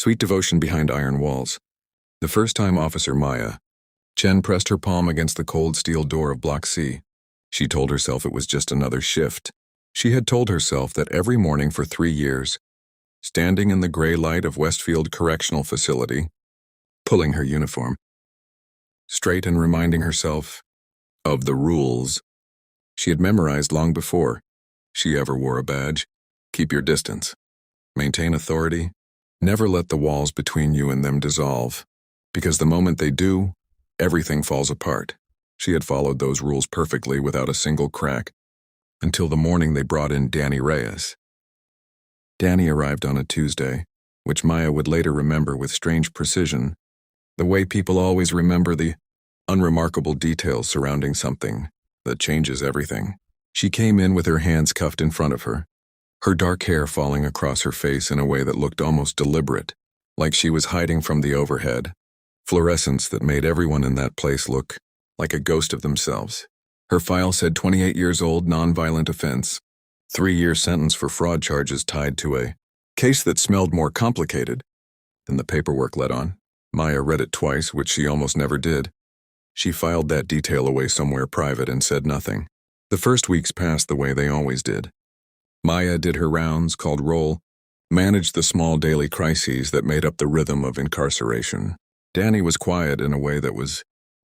Sweet devotion behind iron walls. The first time Officer Maya Chen pressed her palm against the cold steel door of Block C, she told herself it was just another shift. She had told herself that every morning for 3 years, standing in the gray light of Westfield Correctional Facility, pulling her uniform straight and reminding herself of the rules she had memorized long before she ever wore a badge. Keep your distance. Maintain authority. Never let the walls between you and them dissolve, because the moment they do, everything falls apart. She had followed those rules perfectly without a single crack, until the morning they brought in Dani Reyes. Dani arrived on a Tuesday, which Maya would later remember with strange precision, the way people always remember the unremarkable details surrounding something that changes everything. She came in with her hands cuffed in front of her, her dark hair falling across her face in a way that looked almost deliberate, like she was hiding from the overhead fluorescence that made everyone in that place look like a ghost of themselves. Her file said 28 years old, nonviolent offense, 3-year sentence for fraud charges tied to a case that smelled more complicated than the paperwork let on. Maya read it twice, which she almost never did. She filed that detail away somewhere private and said nothing. The first weeks passed the way they always did. Maya did her rounds, called roll, managed the small daily crises that made up the rhythm of incarceration. Dani was quiet in a way that was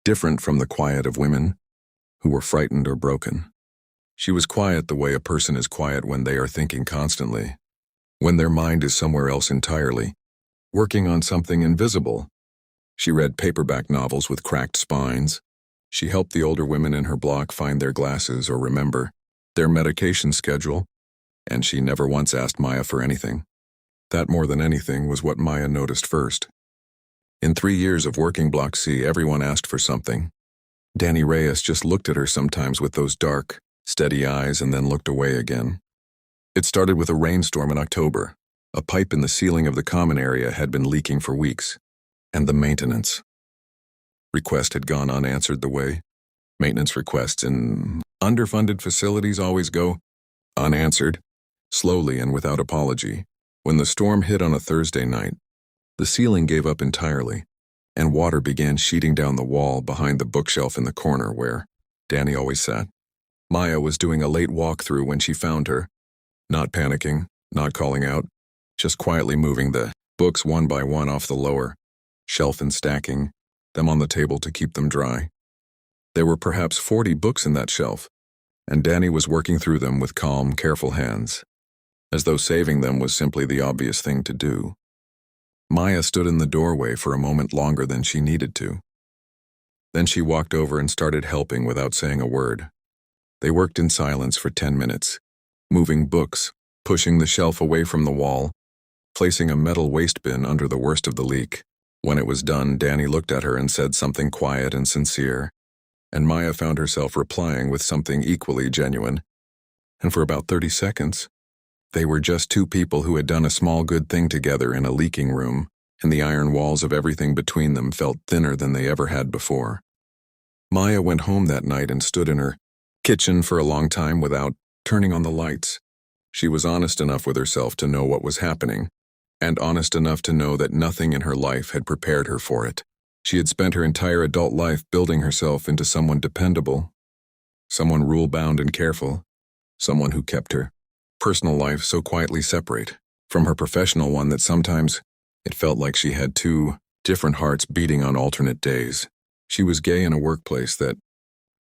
different from the quiet of women who were frightened or broken. She was quiet the way a person is quiet when they are thinking constantly, when their mind is somewhere else entirely, working on something invisible. She read paperback novels with cracked spines. She helped the older women in her block find their glasses or remember their medication schedule, and she never once asked Maya for anything. That, more than anything, was what Maya noticed first. In 3 years of working Block C, everyone asked for something. Dani Reyes just looked at her sometimes with those dark, steady eyes and then looked away again. It started with a rainstorm in October. A pipe in the ceiling of the common area had been leaking for weeks, and the maintenance request had gone unanswered the way maintenance requests in underfunded facilities always go unanswered, slowly and without apology. When the storm hit on a Thursday night, the ceiling gave up entirely, and water began sheeting down the wall behind the bookshelf in the corner where Dani always sat. Maya was doing a late walkthrough when she found her, not panicking, not calling out, just quietly moving the books one by one off the lower shelf and stacking them on the table to keep them dry. There were perhaps 40 books in that shelf, and Dani was working through them with calm, careful hands, as though saving them was simply the obvious thing to do. Maya stood in the doorway for a moment longer than she needed to. Then she walked over and started helping without saying a word. They worked in silence for 10 minutes, moving books, pushing the shelf away from the wall, placing a metal waste bin under the worst of the leak. When it was done, Dani looked at her and said something quiet and sincere, and Maya found herself replying with something equally genuine. And for about 30 seconds, they were just two people who had done a small good thing together in a leaking room, and the iron walls of everything between them felt thinner than they ever had before. Maya went home that night and stood in her kitchen for a long time without turning on the lights. She was honest enough with herself to know what was happening, and honest enough to know that nothing in her life had prepared her for it. She had spent her entire adult life building herself into someone dependable, someone rule-bound and careful, someone who kept her personal life so quietly separate from her professional one that sometimes it felt like she had two different hearts beating on alternate days. She was gay in a workplace that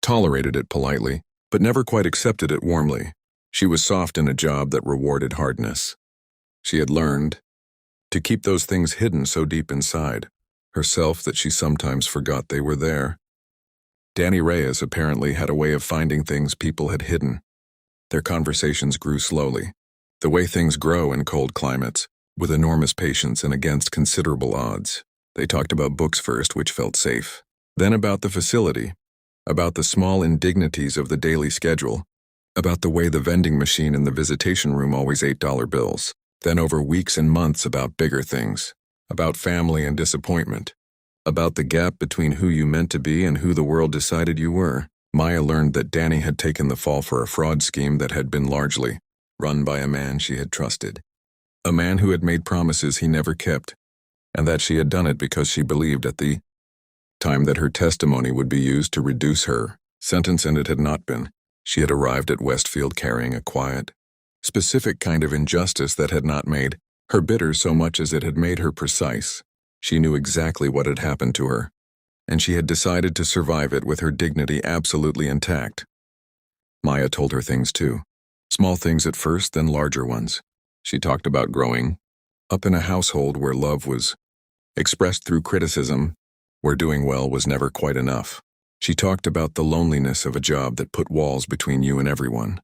tolerated it politely, but never quite accepted it warmly. She was soft in a job that rewarded hardness. She had learned to keep those things hidden so deep inside herself that she sometimes forgot they were there. Dani Reyes apparently had a way of finding things people had hidden. Their conversations grew slowly, the way things grow in cold climates, with enormous patience and against considerable odds. They talked about books first, which felt safe, then about the facility, about the small indignities of the daily schedule, about the way the vending machine in the visitation room always $8 bills, then over weeks and months about bigger things, about family and disappointment, about the gap between who you meant to be and who the world decided you were. Maya learned that Dani had taken the fall for a fraud scheme that had been largely run by a man she had trusted. A man who had made promises he never kept, and that she had done it because she believed at the time that her testimony would be used to reduce her sentence, and it had not been. She had arrived at Westfield carrying a quiet, specific kind of injustice that had not made her bitter so much as it had made her precise. She knew exactly what had happened to her, and she had decided to survive it with her dignity absolutely intact. Maya told her things too. Small things at first, then larger ones. She talked about growing up in a household where love was expressed through criticism, where doing well was never quite enough. She talked about the loneliness of a job that put walls between you and everyone,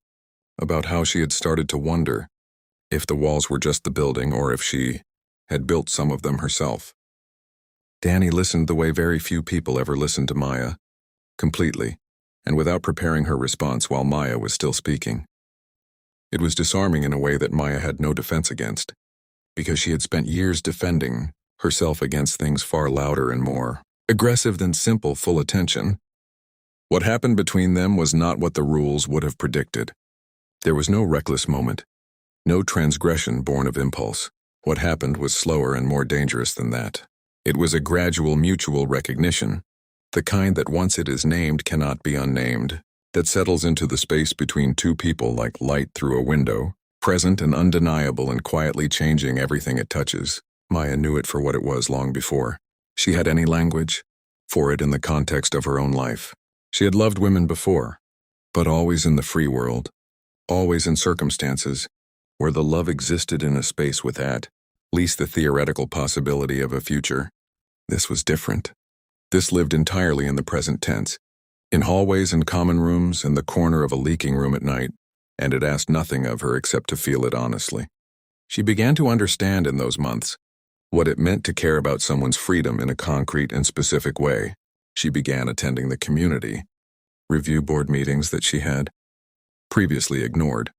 about how she had started to wonder if the walls were just the building or if she had built some of them herself. Dani listened the way very few people ever listened to Maya, completely, and without preparing her response while Maya was still speaking. It was disarming in a way that Maya had no defense against, because she had spent years defending herself against things far louder and more aggressive than simple full attention. What happened between them was not what the rules would have predicted. There was no reckless moment, no transgression born of impulse. What happened was slower and more dangerous than that. It was a gradual mutual recognition, the kind that once it is named cannot be unnamed, that settles into the space between two people like light through a window, present and undeniable and quietly changing everything it touches. Maya knew it for what it was long before she had any language for it in the context of her own life. She had loved women before, but always in the free world, always in circumstances where the love existed in a space with at least the theoretical possibility of a future. This was different. This lived entirely in the present tense, in hallways and common rooms and the corner of a leaking room at night, and it asked nothing of her except to feel it honestly. She began to understand in those months what it meant to care about someone's freedom in a concrete and specific way. She began attending the community review board meetings that she had previously ignored.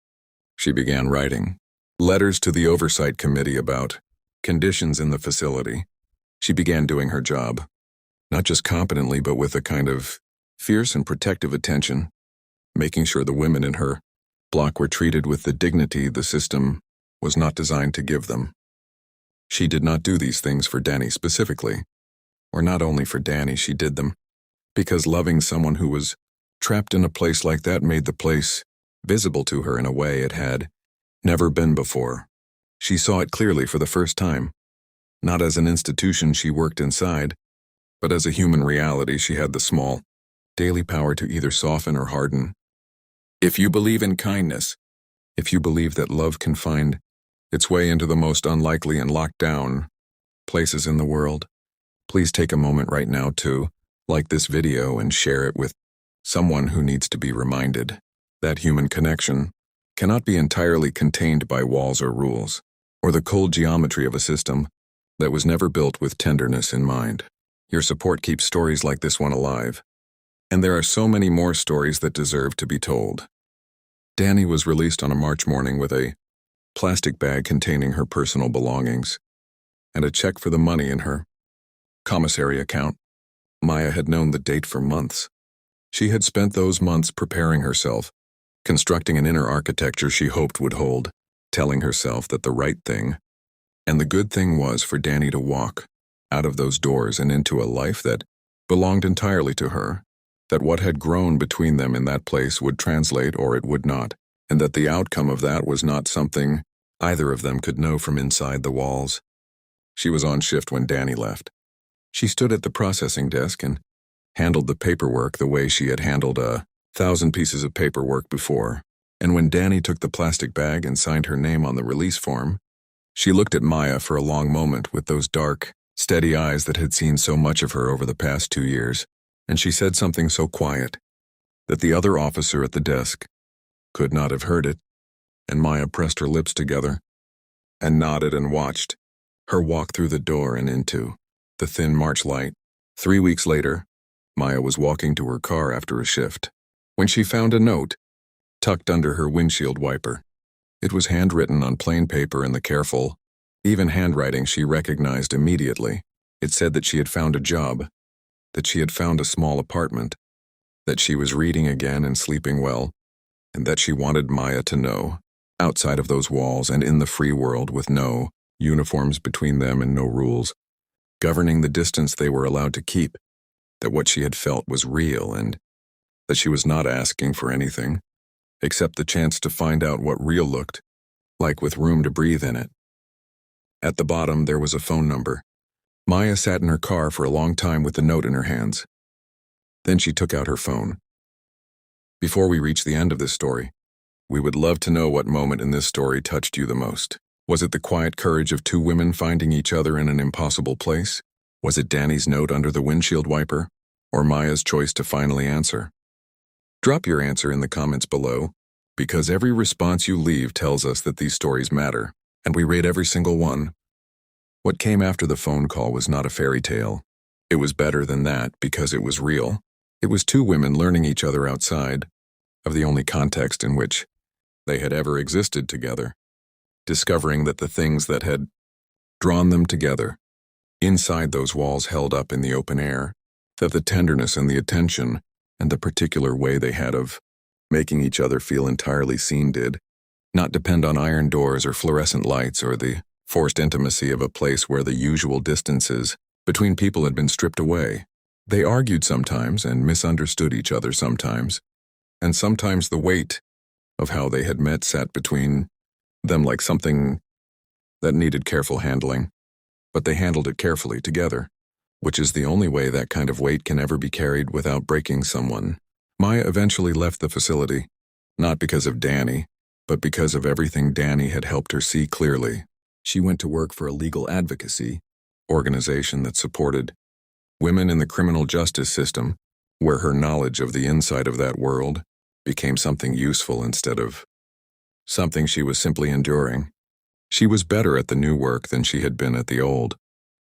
She began writing letters to the oversight committee about conditions in the facility. She began doing her job, not just competently but with a kind of fierce and protective attention, making sure the women in her block were treated with the dignity the system was not designed to give them. She did not do these things for Dani specifically, or not only for Dani, she did them because loving someone who was trapped in a place like that made the place visible to her in a way it had never been before. She saw it clearly for the first time, not as an institution she worked inside, but as a human reality she had the small, daily power to either soften or harden. If you believe in kindness, if you believe that love can find its way into the most unlikely and locked down places in the world, please take a moment right now to like this video and share it with someone who needs to be reminded that human connection cannot be entirely contained by walls or rules, or the cold geometry of a system that was never built with tenderness in mind. Your support keeps stories like this one alive, and there are so many more stories that deserve to be told. Dani was released on a March morning with a plastic bag containing her personal belongings and a check for the money in her commissary account. Maya had known the date for months. She had spent those months preparing herself, constructing an inner architecture she hoped would hold, telling herself that the right thing and the good thing was for Dani to walk out of those doors and into a life that belonged entirely to her, that what had grown between them in that place would translate or it would not, and that the outcome of that was not something either of them could know from inside the walls. She was on shift when Dani left. She stood at the processing desk and handled the paperwork the way she had handled 1,000 pieces of paperwork before, and when Dani took the plastic bag and signed her name on the release form, she looked at Maya for a long moment with those dark, steady eyes that had seen so much of her over the past 2 years, and she said something so quiet that the other officer at the desk could not have heard it, and Maya pressed her lips together and nodded and watched her walk through the door and into the thin March light. 3 weeks later, Maya was walking to her car after a shift when she found a note tucked under her windshield wiper. It was handwritten on plain paper in the careful, even handwriting she recognized immediately. It said that she had found a job, that she had found a small apartment, that she was reading again and sleeping well, and that she wanted Maya to know, outside of those walls and in the free world with no uniforms between them and no rules, governing the distance they were allowed to keep, that what she had felt was real and that she was not asking for anything, except the chance to find out what real looked like with room to breathe in it. At the bottom, there was a phone number. Maya sat in her car for a long time with the note in her hands. Then she took out her phone. Before we reach the end of this story, we would love to know what moment in this story touched you the most. Was it the quiet courage of two women finding each other in an impossible place? Was it Dani's note under the windshield wiper? Or Maya's choice to finally answer? Drop your answer in the comments below, because every response you leave tells us that these stories matter, and we rate every single one. What came after the phone call was not a fairy tale. It was better than that because it was real. It was two women learning each other outside of the only context in which they had ever existed together, discovering that the things that had drawn them together, inside those walls held up in the open air, that the tenderness and the attention and the particular way they had of making each other feel entirely seen did not depend on iron doors or fluorescent lights or the forced intimacy of a place where the usual distances between people had been stripped away. They argued sometimes and misunderstood each other sometimes, and sometimes the weight of how they had met sat between them like something that needed careful handling, but they handled it carefully together, which is the only way that kind of weight can ever be carried without breaking someone. Maya eventually left the facility, not because of Dani, but because of everything Dani had helped her see clearly. She went to work for a legal advocacy organization that supported women in the criminal justice system, where her knowledge of the inside of that world became something useful instead of something she was simply enduring. She was better at the new work than she had been at the old,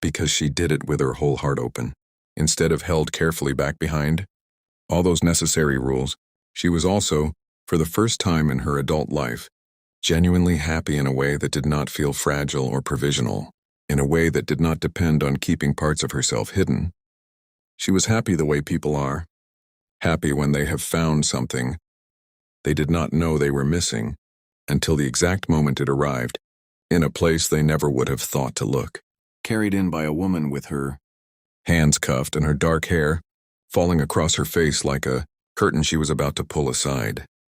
because she did it with her whole heart open, instead of held carefully back behind all those necessary rules. She was also, for the first time in her adult life, genuinely happy in a way that did not feel fragile or provisional, in a way that did not depend on keeping parts of herself hidden. She was happy the way people are, happy when they have found something they did not know they were missing until the exact moment it arrived, in a place they never would have thought to look. Carried in by a woman with her hands cuffed and her dark hair falling across her face like a curtain she was about to pull aside.